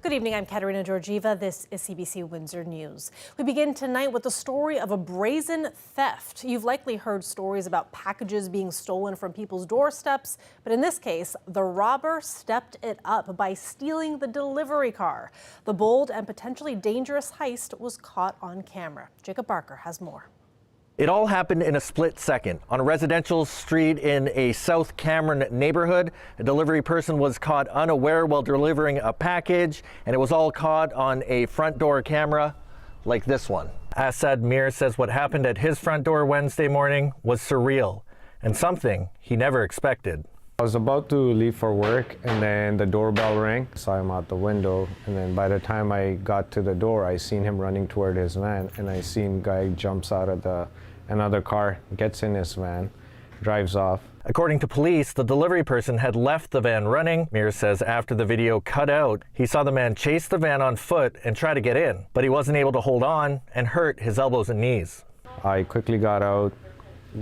Good evening, I'm Katerina Georgieva. This is CBC Windsor News. We begin tonight with the story of a brazen theft. You've likely heard stories about packages being stolen from people's doorsteps, but in this case, the robber stepped it up by stealing the delivery car. The bold and potentially dangerous heist was caught on camera. Jacob Barker has more. It all happened in a split second. On a residential street in a South Cameron neighborhood, a delivery person was caught unaware while delivering a package, and it was all caught on a front door camera like this one. Asad Mir says what happened at his front door Wednesday morning was surreal and something he never expected. I was about to leave for work and then the doorbell rang. Saw him out the window, and then by the time I got to the door, I seen him running toward his van, and I seen guy jumps out of another car, gets in his van, drives off. According to police, the delivery person had left the van running. Mir says after the video cut out, he saw the man chase the van on foot and try to get in, but he wasn't able to hold on and hurt his elbows and knees. I quickly got out,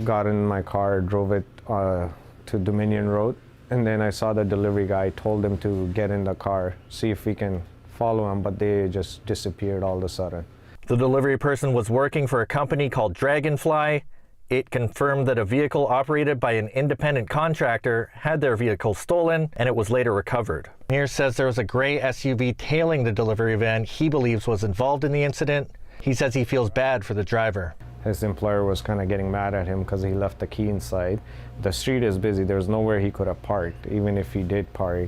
got in my car, drove it to Dominion Road, and then I saw the delivery guy, told him to get in the car, see if we can follow him, but they just disappeared all of a sudden. The delivery person was working for a company called Dragonfly. It confirmed that a vehicle operated by an independent contractor had their vehicle stolen, and it was later recovered. Mir says there was a gray SUV tailing the delivery van he believes was involved in the incident. He says he feels bad for the driver. His employer was kind of getting mad at him because he left the key inside. The street is busy. There's nowhere he could have parked. Even if he did park,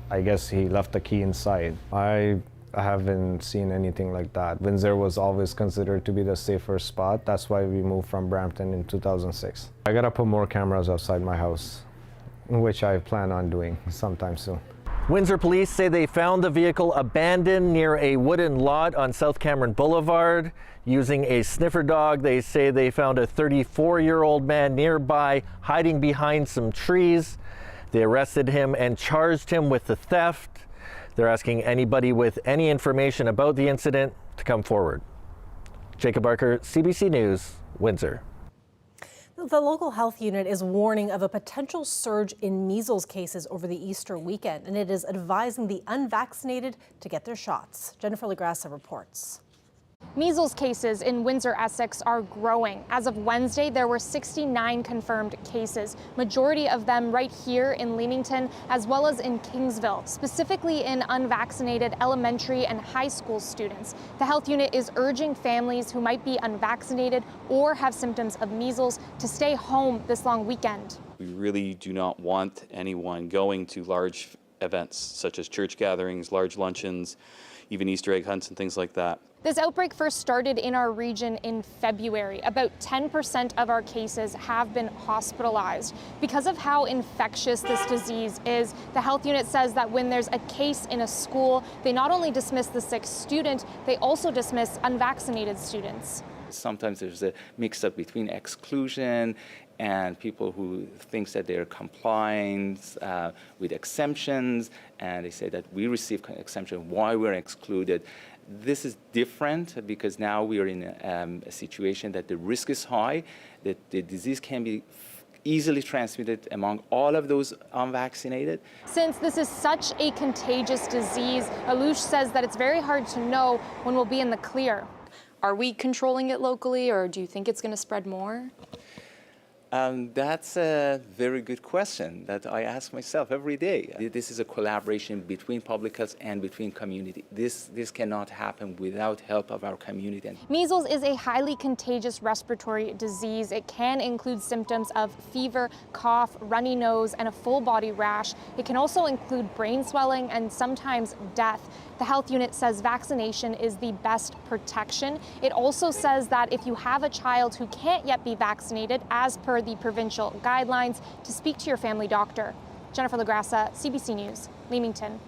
I guess he left the key inside. I haven't seen anything like that. Windsor was always considered to be the safer spot. That's why we moved from Brampton in 2006. I gotta put more cameras outside my house, which I plan on doing sometime soon. Windsor police say they found the vehicle abandoned near a wooden lot on South Cameron Boulevard. Using a sniffer dog, they say they found a 34-year-old man nearby hiding behind some trees. They arrested him and charged him with the theft. They're asking anybody with any information about the incident to come forward. Jacob Barker, CBC News, Windsor. The local health unit is warning of a potential surge in measles cases over the Easter weekend, and it is advising the unvaccinated to get their shots. Jennifer LaGrassa reports. Measles cases in Windsor, Essex are growing. As of Wednesday, there were 69 confirmed cases, majority of them right here in Leamington, as well as in Kingsville, specifically in unvaccinated elementary and high school students. The health unit is urging families who might be unvaccinated or have symptoms of measles to stay home this long weekend. We really do not want anyone going to large events such as church gatherings, large luncheons, even Easter egg hunts and things like that. This outbreak first started in our region in February. About 10% of our cases have been hospitalized. Because of how infectious this disease is, the health unit says that when there's a case in a school, they not only dismiss the sick student, they also dismiss unvaccinated students. Sometimes there's a mix-up between exclusion and people who think that they're compliant with exemptions, and they say that we receive exemption, why we're excluded. This is different because now we are in a situation that the risk is high, that the disease can be easily transmitted among all of those unvaccinated. Since this is such a contagious disease, Alush says that it's very hard to know when we'll be in the clear. Are we controlling it locally, or do you think it's going to spread more? That's a very good question that I ask myself every day. This is a collaboration between public health and between community. This cannot happen without help of our community. Measles is a highly contagious respiratory disease. It can include symptoms of fever, cough, runny nose, and a full body rash. It can also include brain swelling and sometimes death. The health unit says vaccination is the best protection. It also says that if you have a child who can't yet be vaccinated, as per the provincial guidelines, to speak to your family doctor. Jennifer LaGrassa, CBC News, Leamington.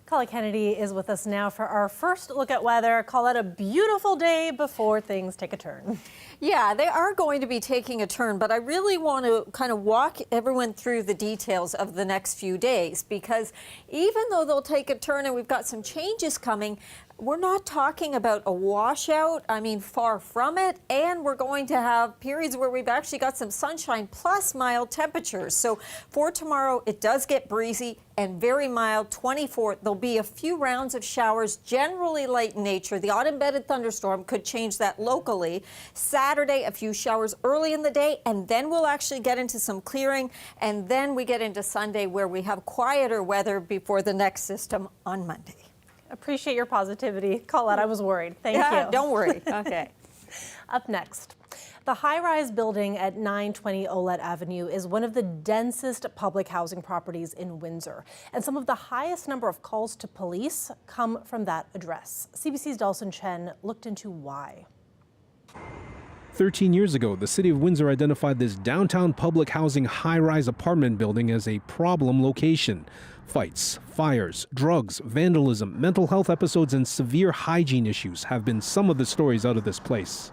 Colin Kennedy is with us now for our first look at weather. Call it a beautiful day before things take a turn. Yeah, they are going to be taking a turn, but I really want to kind of walk everyone through the details of the next few days, because even though they'll take a turn and we've got some changes coming, we're not talking about a washout. I mean, far from it. And we're going to have periods where we've actually got some sunshine plus mild temperatures. So for tomorrow, it does get breezy and very mild. 24th, there'll be a few rounds of showers, generally light in nature. The odd embedded thunderstorm could change that locally. Saturday, a few showers early in the day, and then we'll actually get into some clearing. And then we get into Sunday, where we have quieter weather before the next system on Monday. Appreciate your positivity. Colette, I was worried. Thank you. Don't worry. Okay. Up next, the high-rise building at 920 Olette Avenue is one of the densest public housing properties in Windsor, and some of the highest number of calls to police come from that address. CBC's Dalton Chen looked into why. 13 years ago, the city of Windsor identified this downtown public housing high-rise apartment building as a problem location. Fights, fires, drugs, vandalism, mental health episodes, and severe hygiene issues have been some of the stories out of this place.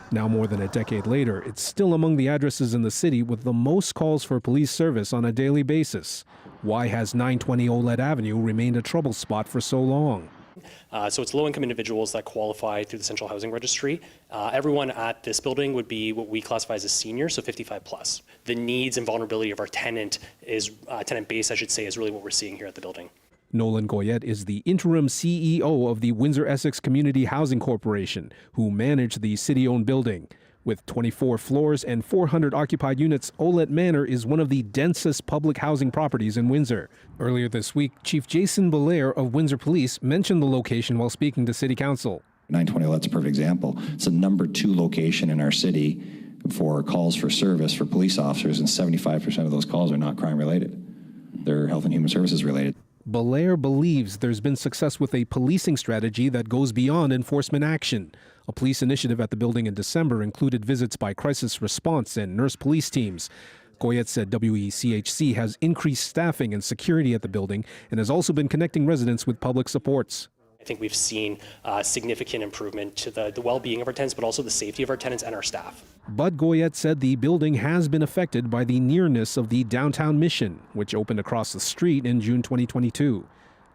Now, more than a decade later, it's still among the addresses in the city with the most calls for police service on a daily basis. Why has 920 Olette Avenue remained a trouble spot for so long? So it's low-income individuals that qualify through the Central Housing Registry. Everyone at this building would be what we classify as a senior, so 55 plus. The needs and vulnerability of our tenant base, I should say, is really what we're seeing here at the building. Nolan Goyette is the interim CEO of the Windsor Essex Community Housing Corporation, who manage the city-owned building. With 24 floors and 400 occupied units, Olette Manor is one of the densest public housing properties in Windsor. Earlier this week, Chief Jason Belair of Windsor Police mentioned the location while speaking to City Council. 920 Olette's a perfect example. It's the #2 location in our city for calls for service for police officers, and 75% of those calls are not crime-related. They're health and human services related. Belair believes there's been success with a policing strategy that goes beyond enforcement action. A police initiative at the building in December included visits by crisis response and nurse police teams. Goyette said WECHC has increased staffing and security at the building and has also been connecting residents with public supports. I think we've seen significant improvement to the well-being of our tenants, but also the safety of our tenants and our staff. But Goyette said the building has been affected by the nearness of the downtown Mission, which opened across the street in June 2022.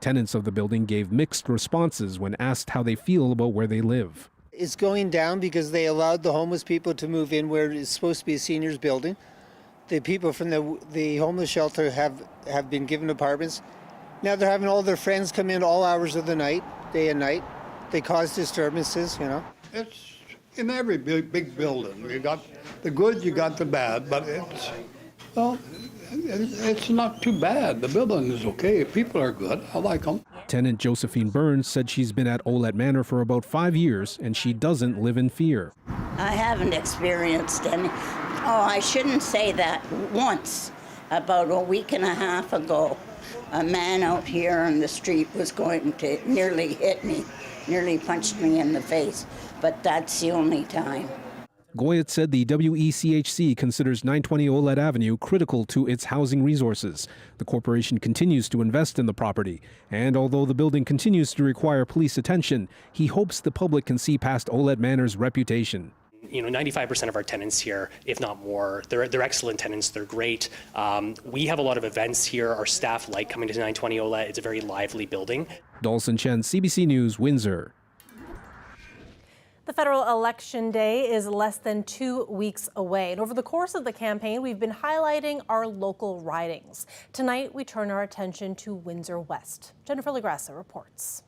Tenants of the building gave mixed responses when asked how they feel about where they live. It's going down because they allowed the homeless people to move in where it's supposed to be a seniors building. The people from the homeless shelter have been given apartments. Now they're having all their friends come in all hours of the night, day and night. They cause disturbances, you know. It's in every big building. You got the good, you got the bad, but it's not too bad. The building is okay. People are good. I like them. Tenant Josephine Burns said she's been at Olette Manor for about 5 years and she doesn't live in fear. I haven't experienced any. Oh, I shouldn't say that. Once, about a week and a half ago, a man out here on the street was going to nearly hit me, nearly punched me in the face, but that's the only time. Goyette said the WECHC considers 920 Olette Avenue critical to its housing resources. The corporation continues to invest in the property, and although the building continues to require police attention, he hopes the public can see past Olette Manor's reputation. 95% of our tenants here, if not more, they're excellent tenants. They're great. We have a lot of events here. Our staff like coming to 920 Olette. It's a very lively building. Dalton Chen, CBC News, Windsor. The federal election day is less than 2 weeks away, and over the course of the campaign, we've been highlighting our local ridings. Tonight, we turn our attention to Windsor West. Jennifer LaGrassa reports.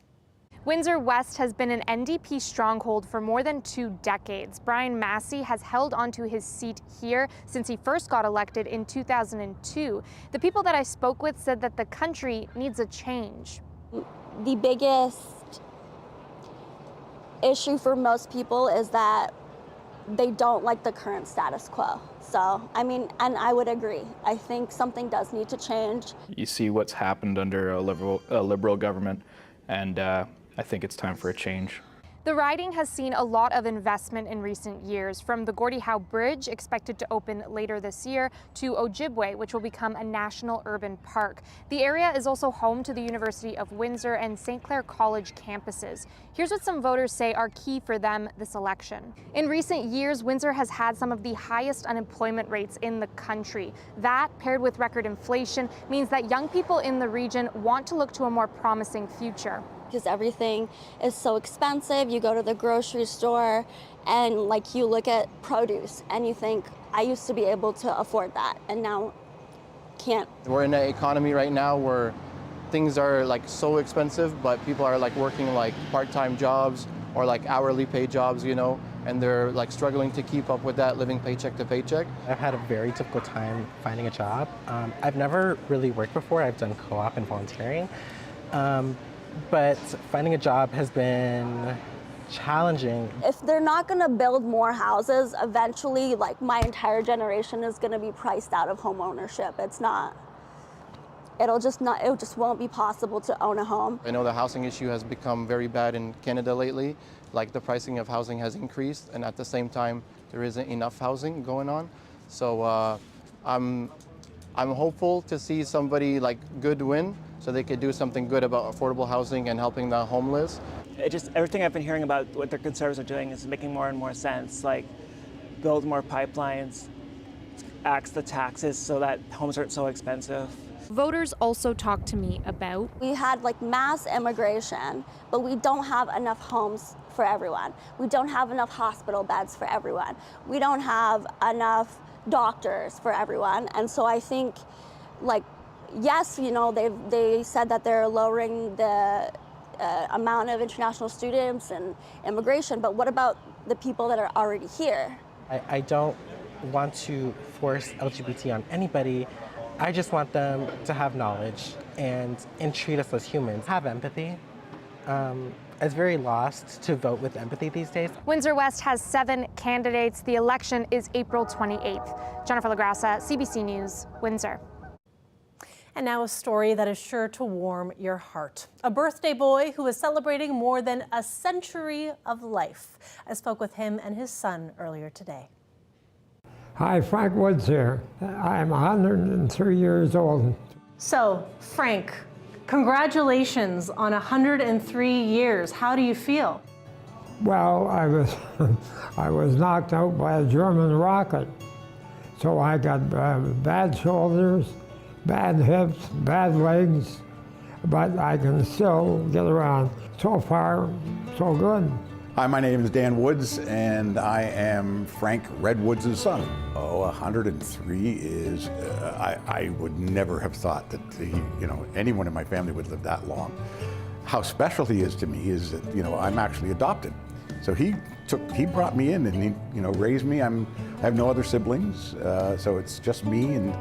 Windsor West has been an NDP stronghold for more than 2 decades. Brian Massey has held onto his seat here since he first got elected in 2002. The people that I spoke with said that the country needs a change. The biggest issue for most people is that they don't like the current status quo. So, I mean, and I would agree. I think something does need to change. You see what's happened under a liberal government, and I think it's time for a change. The riding has seen a lot of investment in recent years, from the Gordie Howe Bridge, expected to open later this year, to Ojibwe, which will become a national urban park. The area is also home to the University of Windsor and St. Clair College campuses. Here's what some voters say are key for them this election. In recent years, Windsor has had some of the highest unemployment rates in the country. That, paired with record inflation, means that young people in the region want to look to a more promising future. Because everything is so expensive. You go to the grocery store and like you look at produce and you think, I used to be able to afford that and now can't. We're in an economy right now where things are like so expensive, but people are like working like part-time jobs or like hourly paid jobs, you know, and they're like struggling to keep up with that, living paycheck to paycheck. I've had a very difficult time finding a job. I've never really worked before. I've done co-op and volunteering. But finding a job has been challenging. If they're not going to build more houses, eventually, like my entire generation is going to be priced out of home ownership. It just won't be possible to own a home. I know the housing issue has become very bad in Canada lately. Like the pricing of housing has increased, and at the same time, there isn't enough housing going on. So I'm hopeful to see somebody like good win, so they could do something good about affordable housing and helping the homeless. Everything I've been hearing about what their Conservatives are doing is making more and more sense, like build more pipelines, axe the taxes so that homes aren't so expensive. Voters also talked to me about, we had like mass immigration, but we don't have enough homes for everyone. We don't have enough hospital beds for everyone. We don't have enough doctors for everyone. And so I think, like, yes, you know, they said that they're lowering the amount of international students and immigration, but what about the people that are already here? I don't want to force LGBT on anybody. I just want them to have knowledge and treat us as humans. Have empathy. It's very lost to vote with empathy these days. Windsor West has 7 candidates. The election is April 28th. Jennifer LaGrassa, CBC News, Windsor. And now a story that is sure to warm your heart. A birthday boy who is celebrating more than a century of life. I spoke with him and his son earlier today. Hi, Frank Woods here. I'm 103 years old. So, Frank, congratulations on 103 years. How do you feel? Well, I was knocked out by a German rocket. So I got bad shoulders, bad hips, bad legs, but I can still get around. So far, so good. Hi, my name is Dan Woods, and I am Frank Redwoods' son. Oh, 103 is, I would never have thought that anyone in my family would live that long. How special he is to me is that, I'm actually adopted. So he brought me in and he, raised me. I have no other siblings, so it's just me, and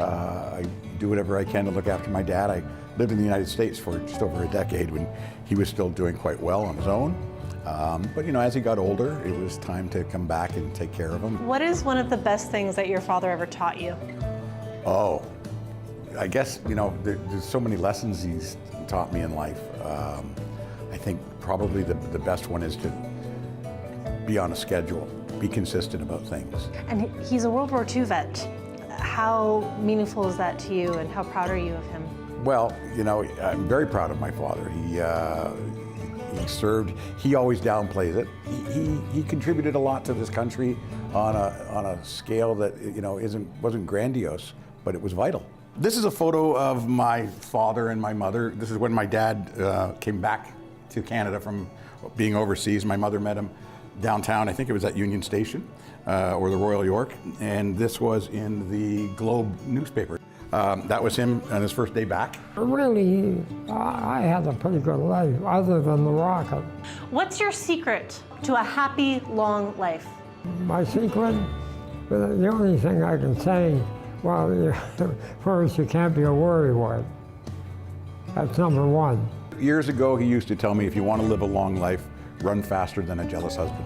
I do whatever I can to look after my dad. I lived in the United States for just over a decade when he was still doing quite well on his own. But as he got older, it was time to come back and take care of him. What is one of the best things that your father ever taught you? Oh, I guess, there's so many lessons he's taught me in life. I think probably the best one is to be on a schedule, be consistent about things. And he's a World War II vet. How meaningful is that to you, and how proud are you of him? Well, I'm very proud of my father. He served. He always downplays it. He contributed a lot to this country on a scale that wasn't grandiose, but it was vital. This is a photo of my father and my mother. This is when my dad came back to Canada from being overseas. My mother met him downtown. I think it was at Union Station or the Royal York, and this was in the Globe newspaper. That was him on his first day back. Really, I had a pretty good life, other than the rocket. What's your secret to a happy, long life? My secret? The only thing I can say, well, first, you can't be a worrywart. That's number one. Years ago, he used to tell me, if you want to live a long life, run faster than a jealous husband.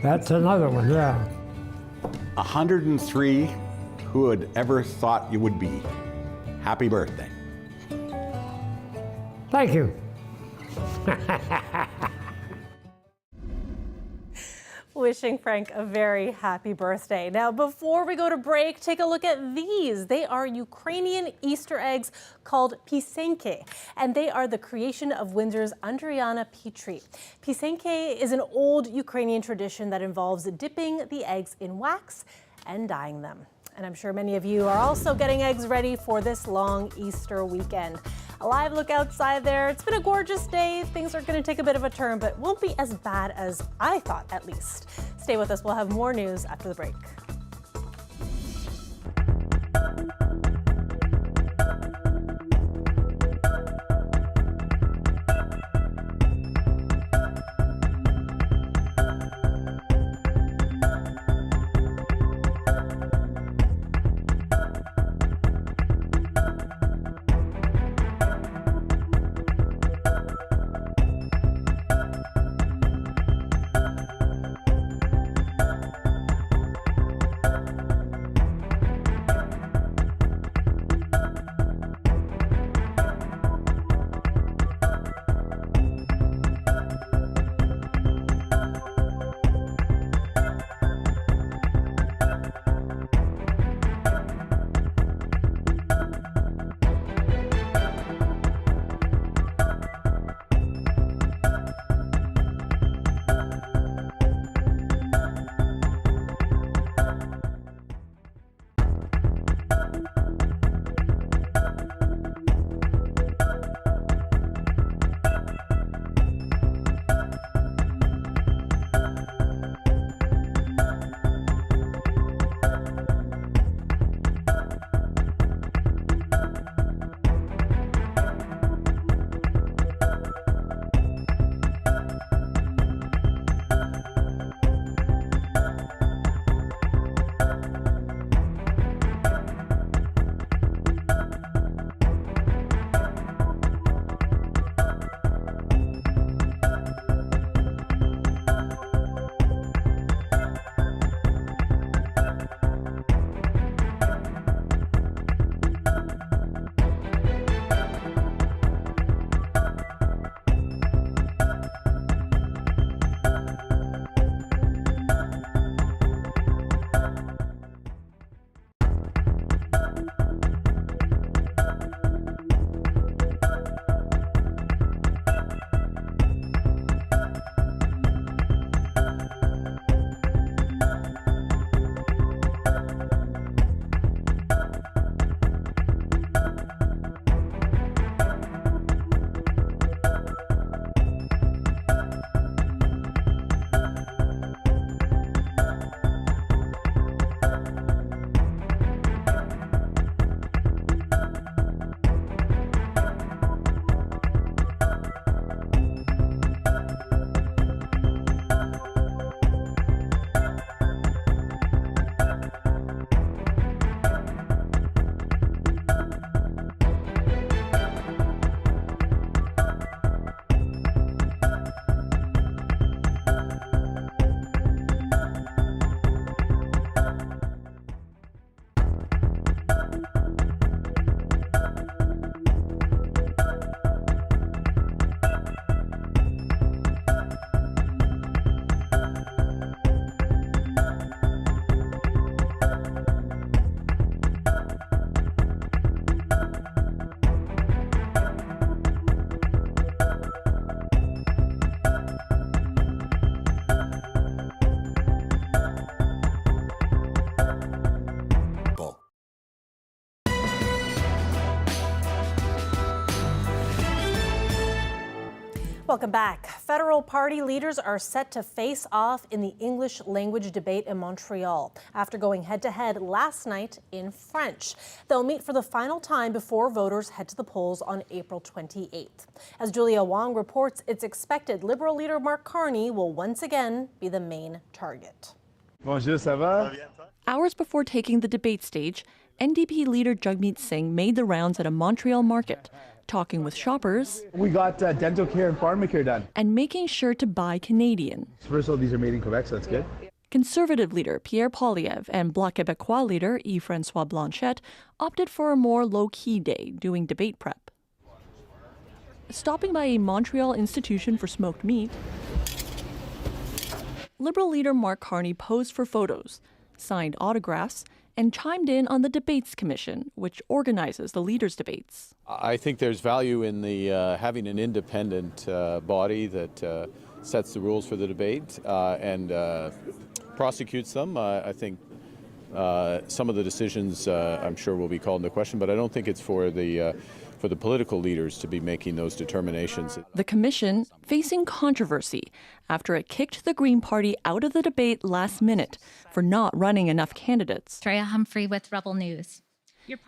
That's another one, yeah. 103. Who would ever thought you would be? Happy birthday. Thank you. Wishing Frank a very happy birthday. Now, before we go to break, take a look at these. They are Ukrainian Easter eggs called pisenki, and they are the creation of Windsor's Andriana Petrie. Pisenki is an old Ukrainian tradition that involves dipping the eggs in wax and dyeing them. And I'm sure many of you are also getting eggs ready for this long Easter weekend. A live look outside there. It's been a gorgeous day. Things are going to take a bit of a turn, but won't be as bad as I thought, at least. Stay with us. We'll have more news after the break. Welcome back. Federal party leaders are set to face off in the English language debate in Montreal after going head-to-head last night in French. They'll meet for the final time before voters head to the polls on April 28th. As Julia Wong reports, it's expected Liberal leader Mark Carney will once again be the main target. Bonjour, ça va? Hours before taking the debate stage, NDP leader Jagmeet Singh made the rounds at a Montreal market, talking with shoppers. We got dental care and pharmacare done. And making sure to buy Canadian. First of all, these are made in Quebec, so that's good. Conservative leader Pierre Poilievre and Bloc Québécois leader Yves-François Blanchet opted for a more low-key day, doing debate prep. Stopping by a Montreal institution for smoked meat Liberal leader Mark Carney posed for photos, signed autographs, and chimed in on the Debates Commission, which organizes the leaders' debates. I think there's value in the having an independent body that sets the rules for the debate and prosecutes them. I think some of the decisions, I'm sure, will be called into question, but I don't think it's for the political leaders to be making those determinations. The commission facing controversy after it kicked the Green Party out of the debate last minute for not running enough candidates. Treya Humphrey with Rebel News.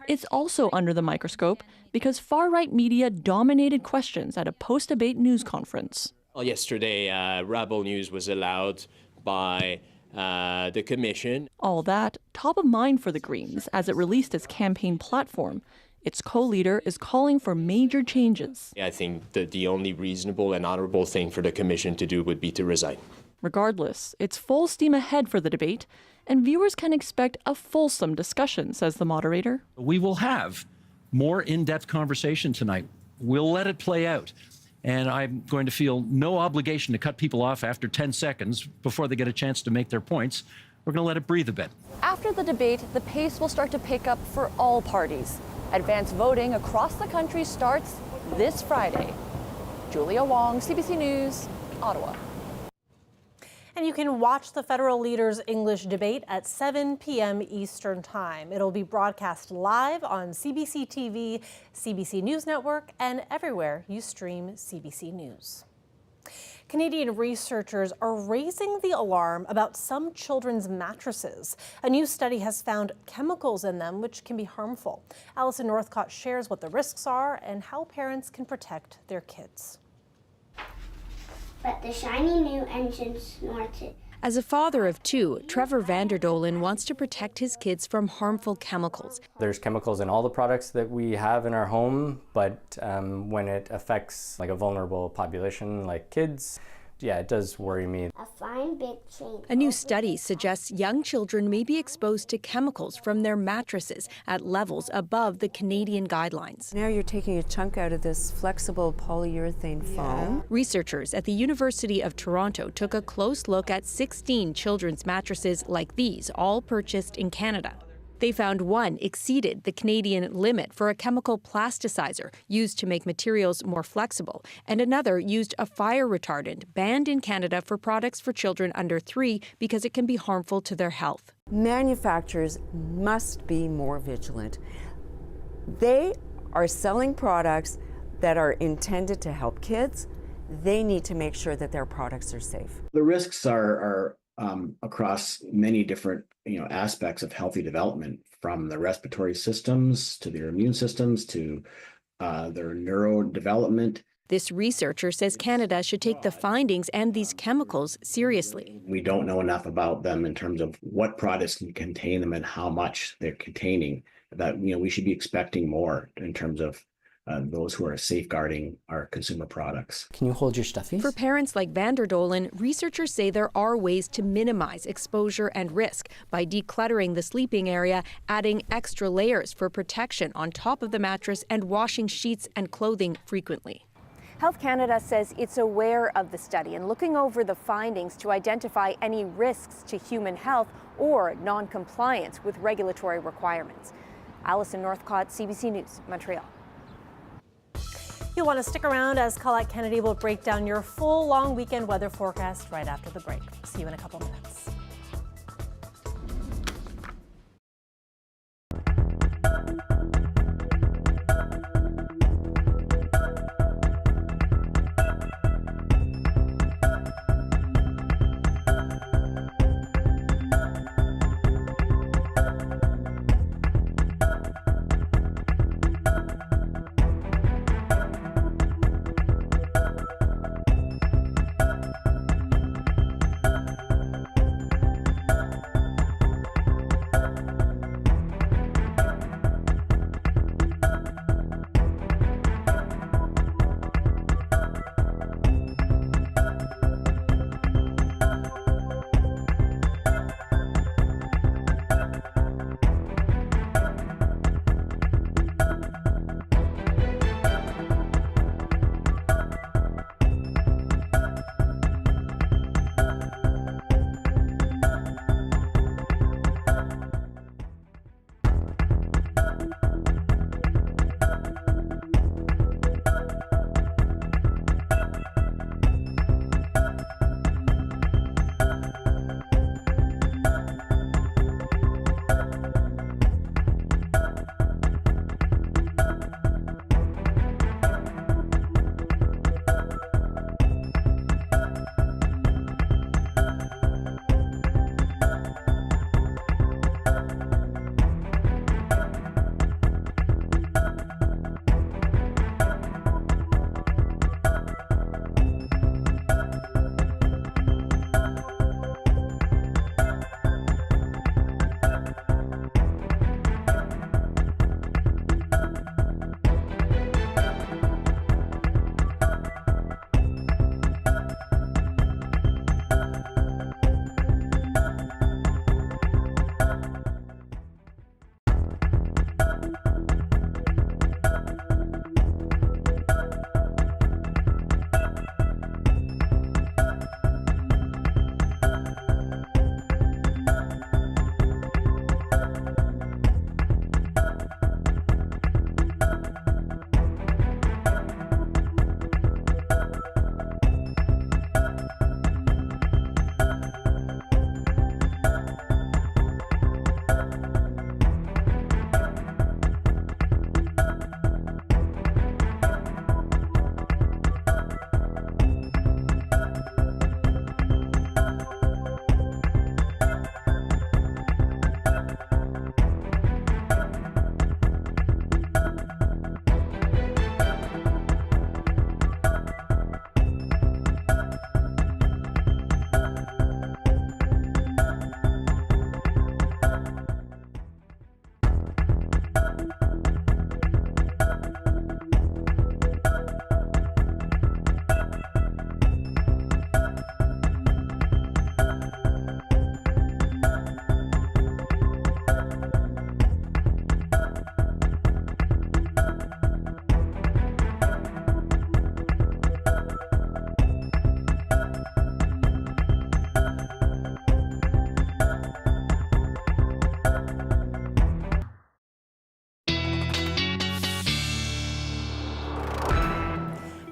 It's also under the microscope because far-right media dominated questions at a post-debate news conference. Well, yesterday, Rebel News was allowed by the commission. All that top of mind for the Greens as it released its campaign platform. Its co-leader is calling for major changes. I think that the only reasonable and honorable thing for the commission to do would be to resign. Regardless, it's full steam ahead for the debate, and viewers can expect a fulsome discussion, says the moderator. We will have more in-depth conversation tonight. We'll let it play out. And I'm going to feel no obligation to cut people off after 10 seconds before they get a chance to make their points. We're going to let it breathe a bit. After the debate, the pace will start to pick up for all parties. Advance voting across the country starts this Friday. Julia Wong, CBC News, Ottawa. And you can watch the federal leaders' English debate at 7 p.m. Eastern Time. It'll be broadcast live on CBC TV, CBC News Network, and everywhere you stream CBC News. Canadian researchers are raising the alarm about some children's mattresses. A new study has found chemicals in them which can be harmful. Alison Northcott shares what the risks are and how parents can protect their kids. But the shiny new engine snorted. As a father of two, Trevor Vanderdolen wants to protect his kids from harmful chemicals. There's chemicals in all the products that we have in our home, but when it affects like a vulnerable population like kids, yeah, it does worry me. A fine big chain. A new study suggests young children may be exposed to chemicals from their mattresses at levels above the Canadian guidelines. Now you're taking a chunk out of this flexible polyurethane foam. Researchers at the University of Toronto took a close look at 16 children's mattresses like these, all purchased in Canada. They found one exceeded the Canadian limit for a chemical plasticizer used to make materials more flexible, and another used a fire retardant banned in Canada for products for children under 3 because it can be harmful to their health. Manufacturers must be more vigilant. They are selling products that are intended to help kids. They need to make sure that their products are safe. The risks are across many different aspects of healthy development, from the respiratory systems to their immune systems to their neurodevelopment. This researcher says Canada should take the findings and these chemicals seriously. We don't know enough about them in terms of what products can contain them and how much they're containing. That we should be expecting more in terms of those who are safeguarding our consumer products. Can you hold your stuffies? For parents like Vanderdolen, researchers say there are ways to minimize exposure and risk by decluttering the sleeping area, adding extra layers for protection on top of the mattress, and washing sheets and clothing frequently. Health Canada says it's aware of the study and looking over the findings to identify any risks to human health or non-compliance with regulatory requirements. Alison Northcott, CBC News, Montreal. You'll want to stick around as Colette Kennedy will break down your full long weekend weather forecast right after the break. See you in a couple minutes.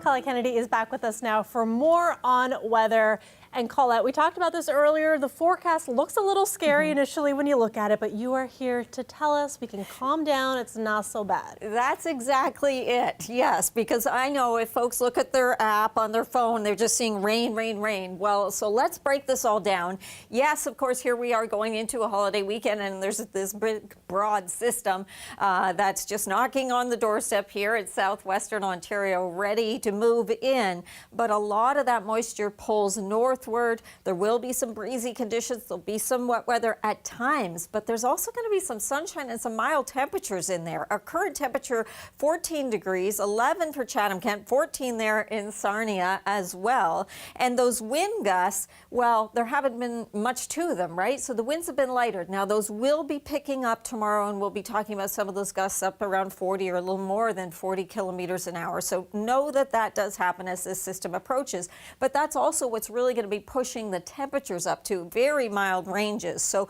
Colette Kennedy is back with us now for more on weather. And Colette, we talked about this earlier. The forecast looks a little scary initially when you look at it, but you are here to tell us we can calm down. It's not so bad. That's exactly it, yes, because I know if folks look at their app on their phone, they're just seeing rain, rain, rain. Well, so let's break this all down. Yes, of course, here we are going into a holiday weekend, and there's this big, broad system that's just knocking on the doorstep here in southwestern Ontario, ready to move in. But a lot of that moisture pulls northward. There will be some breezy conditions. There'll be some wet weather at times, but there's also going to be some sunshine and some mild temperatures in there. Our current temperature, 14 degrees, 11 for Chatham-Kent, 14 there in Sarnia as well. And those wind gusts, well, there haven't been much to them, right? So the winds have been lighter. Now, those will be picking up tomorrow, and we'll be talking about some of those gusts up around 40 or a little more than 40 kilometers an hour. So know that that does happen as this system approaches. But that's also what's really going to be pushing the temperatures up to very mild ranges. So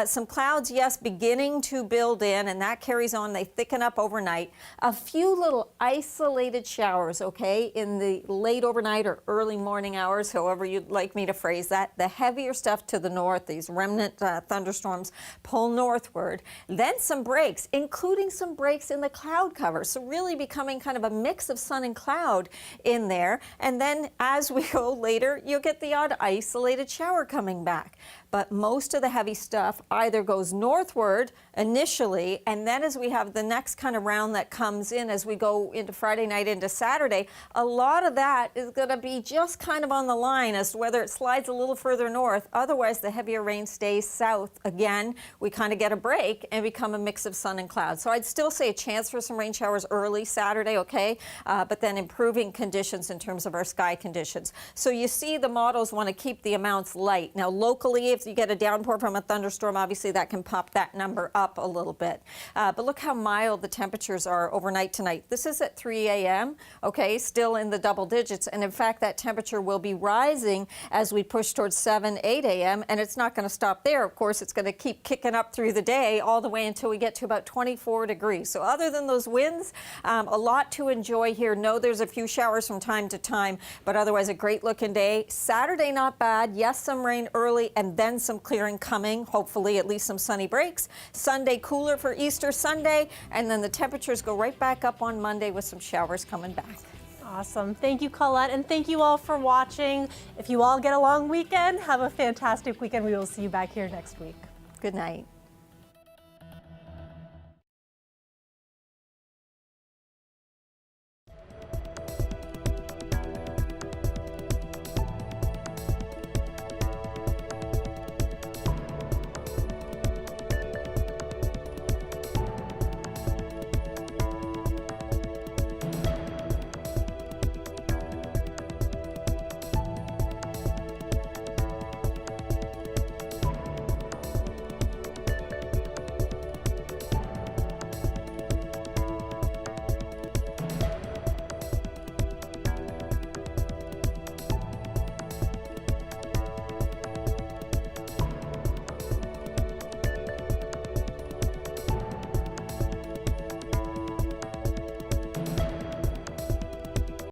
some clouds, yes, beginning to build in, and that carries on. They thicken up overnight. A few little isolated showers, okay, in the late overnight or early morning hours, however you'd like me to phrase that. The heavier stuff to the north, these remnant thunderstorms pull northward. Then some breaks, including some breaks in the cloud cover. So really becoming kind of a mix of sun and cloud in there. And then as we go later, you'll get the odd isolated shower coming back. But most of the heavy stuff either goes northward initially, and then as we have the next kind of round that comes in as we go into Friday night into Saturday, a lot of that is going to be just kind of on the line as to whether it slides a little further north. Otherwise, the heavier rain stays south. Again, we kind of get a break and become a mix of sun and clouds. So I'd still say a chance for some rain showers early Saturday, okay? But then improving conditions in terms of our sky conditions. So you see the models want to keep the amounts light. Now, locally, if you get a downpour from a thunderstorm, obviously that can pop that number up a little bit. But look how mild the temperatures are overnight tonight. This is at 3 a.m., okay, still in the double digits. And in fact, that temperature will be rising as we push towards 7, 8 a.m. And it's not going to stop there. Of course, it's going to keep kicking up through the day all the way until we get to about 24 degrees. So other than those winds, a lot to enjoy here. No, there's a few showers from time to time, but otherwise a great looking day. Saturday, not bad. Yes, some rain early and then some clearing coming, hopefully at least some sunny breaks. Sunday cooler for Easter Sunday, and then the temperatures go right back up on Monday with some showers coming back. Awesome. Thank you, Colette, and thank you all for watching. If you all get a long weekend, have a fantastic weekend. We will see you back here next week. Good night.